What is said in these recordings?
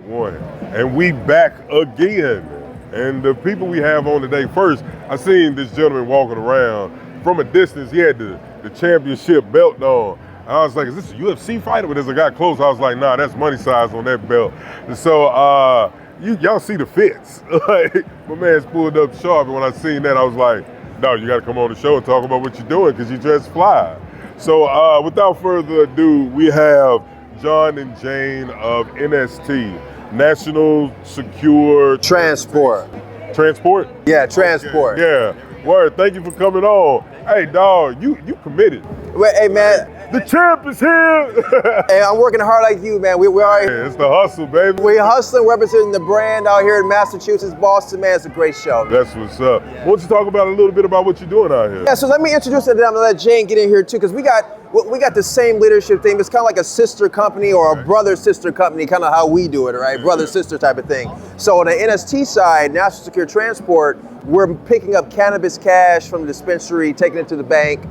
one, and we back again. And the people we have on today, first, I seen this gentleman walking around. From a distance, he had the championship belt on. I was like, is this a UFC fighter? But as I got close, I was like, nah, that's money size on that belt. And so y'all see the fits. Like, my man's pulled up sharp, and when I seen that, I was like, no, you gotta come on the show and talk about what you're doing, because you just fly. So without further ado, we have John and Jane of NST, National Secure Transport. Transport? Yeah, transport. Yeah. Word, thank you for coming on. Hey, dog, you committed. Well, hey, man. The champ is here. Hey, I'm working hard like you, man. We are. Yeah, it's the hustle, baby. We hustling, representing the brand out here in Massachusetts, Boston, man. It's a great show. That's what's up. Why don't you talk about a little bit about what you're doing out here? Yeah, so let me introduce it, and I'm gonna let Jane get in here too, because we got the same leadership thing. It's kind of like a sister company or a brother-sister company, kind of how we do it, right? Brother-sister type of thing. So on the NST side, National Secure Transport, we're picking up cannabis cash from the dispensary, taking it to the bank,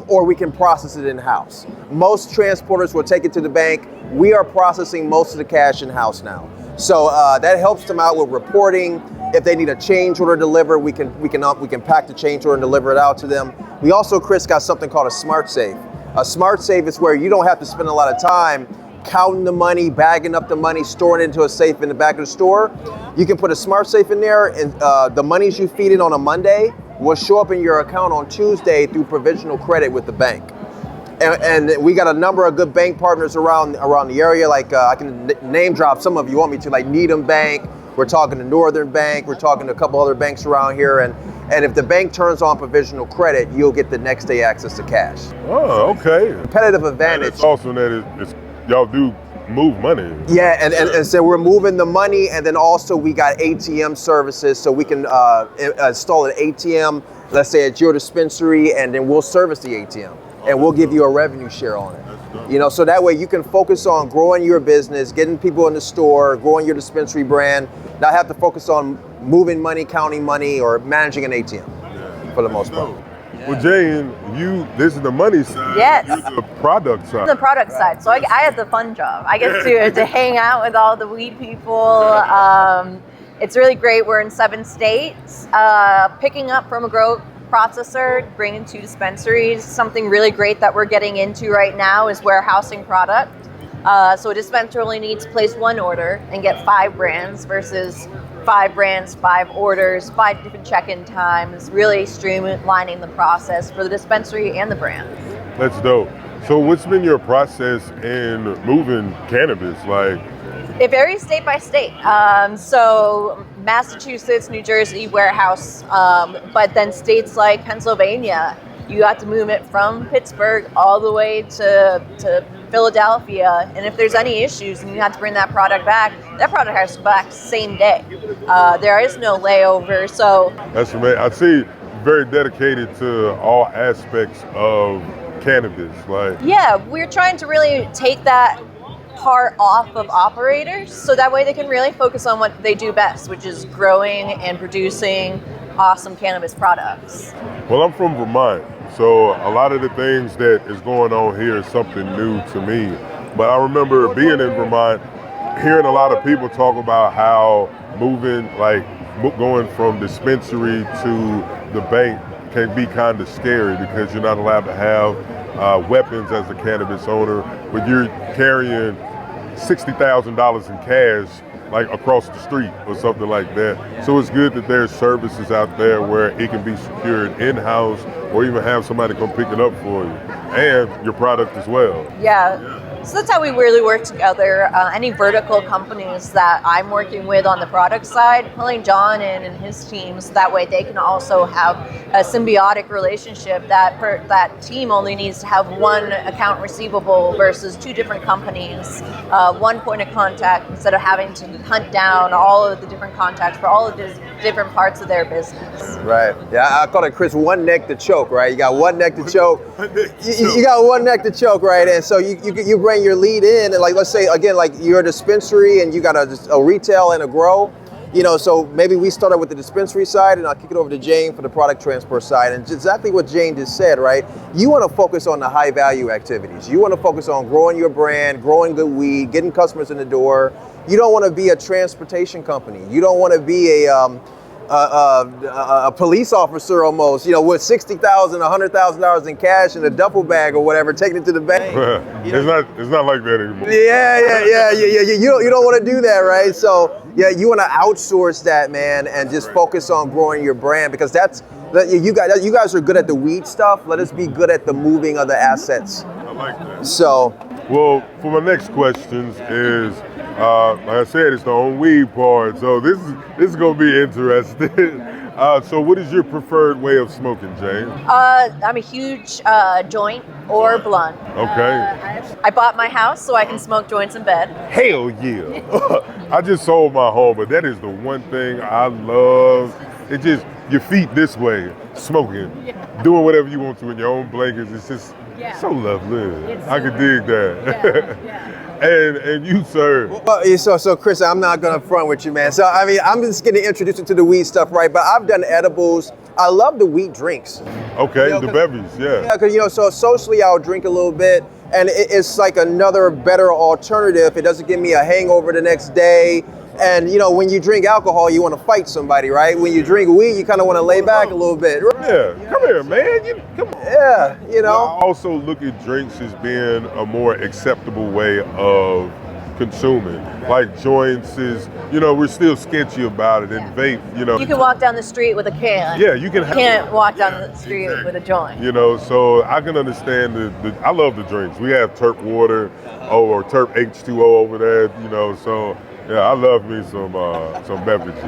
or we can process it in-house. Most transporters will take it to the bank. We are processing most of the cash in-house now. So that helps them out with reporting. If they need a change order delivered, we can pack the change order and deliver it out to them. We also, Kris, got something called a smart safe. A smart safe is where you don't have to spend a lot of time counting the money, bagging up the money, storing it into a safe in the back of the store. You can put a smart safe in there, and the monies you feed in on a Monday will show up in your account on Tuesday through provisional credit with the bank. And we got a number of good bank partners around the area. Like I can name drop some of you want me to, like Needham Bank. We're talking to Northern Bank. We're talking to a couple other banks around here. And if the bank turns on provisional credit, you'll get the next day access to cash. Oh, okay. Competitive advantage. It's awesome that y'all do move money. Yeah, and so we're moving the money, and then also we got ATM services, so we can install an ATM, let's say at your dispensary, and then we'll service the ATM, and we'll give you a revenue share on it. You know, so that way you can focus on growing your business, getting people in the store, growing your dispensary brand, not have to focus on moving money, counting money, or managing an ATM for the most part. Well, Jane, this is the money side. Yes. You're the product side. The product side. So I have the fun job. I get to hang out with all the weed people. It's really great. We're in 7 states. Picking up from a grow processor, bringing to dispensaries. Something really great that we're getting into right now is warehousing product. So a dispensary only needs to place 1 order and get 5 brands versus 5 brands, 5 orders, 5 different check-in times, really streamlining the process for the dispensary and the brand. That's dope. So what's been your process in moving cannabis? Like, it varies state by state. So Massachusetts, New Jersey, warehouse, but then states like Pennsylvania, you have to move it from Pittsburgh all the way to Philadelphia, and if there's any issues and you have to bring that product back has to go back same day. There is no layover, so. That's amazing. I see very dedicated to all aspects of cannabis. Like, yeah, we're trying to really take that part off of operators so that way they can really focus on what they do best, which is growing and producing awesome cannabis products. Well, I'm from Vermont, so a lot of the things that is going on here is something new to me. But I remember being in Vermont, hearing a lot of people talk about how going from dispensary to the bank can be kind of scary because you're not allowed to have weapons as a cannabis owner, but you're carrying $60,000 in cash like across the street or something like that. So it's good that there's services out there where it can be secured in-house or even have somebody come pick it up for you and your product as well. Yeah. So that's how we really work together. Any vertical companies that I'm working with on the product side, pulling John in and his teams, that way they can also have a symbiotic relationship. That team only needs to have 1 account receivable versus 2 different companies, 1 point of contact instead of having to hunt down all of the different contacts for all of the different parts of their business. Right. Yeah, I call it, Kris, 1 neck to choke, right? You got 1 neck to choke. You got 1 neck to choke, right? And so you bring your lead in, and like, let's say again, like you're a dispensary and you got a retail and a grow. So maybe we started with the dispensary side, and I'll kick it over to Jane for the product transfer side. And exactly what Jane just said, right? You want to focus on the high value activities. You want to focus on growing your brand, growing good weed, getting customers in the door. You don't want to be a transportation company. You don't want to be a police officer almost, with $60,000, $100,000 in cash in a duffel bag or whatever, taking it to the bank. It's not like that anymore. Yeah. You don't want to do that, right? So yeah, you want to outsource that, man, and just focus on growing your brand, because you guys are good at the weed stuff. Let us be good at the moving of the assets. I like that. So, well, for my next questions is, like I said, it's the on weed part. So this is gonna be interesting. So what is your preferred way of smoking, Jane? I'm a huge joint or blunt. Okay. I bought my house so I can smoke joints in bed. Hell yeah. I just sold my home, but that is the one thing I love. It just, your feet this way, smoking, doing whatever you want to in your own blankets. It's just so lovely. I can dig that. And you, sir. Well, so Kris, I'm not gonna front with you, man. So I mean, I'm just getting introduced into the weed stuff, right? But I've done edibles. I love the weed drinks. Okay, the beverages, Yeah, because so socially I'll drink a little bit, and it's like another better alternative. It doesn't give me a hangover the next day. And when you drink alcohol, you want to fight somebody, right? When you drink weed, you kind of want to lay back a little bit. Yeah, come here, man. Come on. Yeah, I also look at drinks as being a more acceptable way of consuming. Like joints is, we're still sketchy about it, and vape, You can walk down the street with a can. Yeah, you can. You can't walk down the street with a joint. So I can understand I love the drinks. We have Terp water or Terp H2O over there, so. Yeah, I love me some beverages.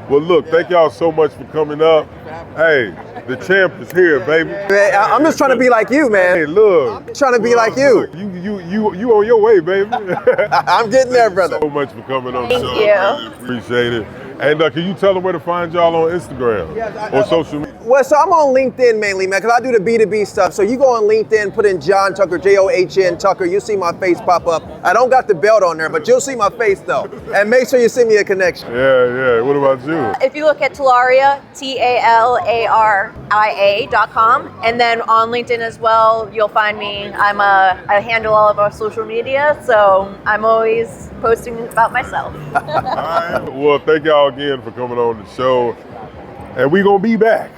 Well, look, thank y'all so much for coming up. Hey, the champ is here, baby. Man, I'm just trying to be like you, man. Hey, look. I'm trying to be like you. You on your way, baby. I'm getting there, brother. Thank you so much for coming on the show. Thank you. Appreciate it. And can you tell them where to find y'all on Instagram or social media? Well, so I'm on LinkedIn mainly, man, because I do the B2B stuff. So you go on LinkedIn, put in John Tucker, John Tucker, you'll see my face pop up. I don't got the belt on there, but you'll see my face though. And make sure you send me a connection. Yeah. What about you? If you look at Talaria, TALARIA.com, and then on LinkedIn as well, you'll find me. I handle all of our social media, so I'm always posting about myself. All right. Well, thank y'all again for coming on the show. And we gonna be back.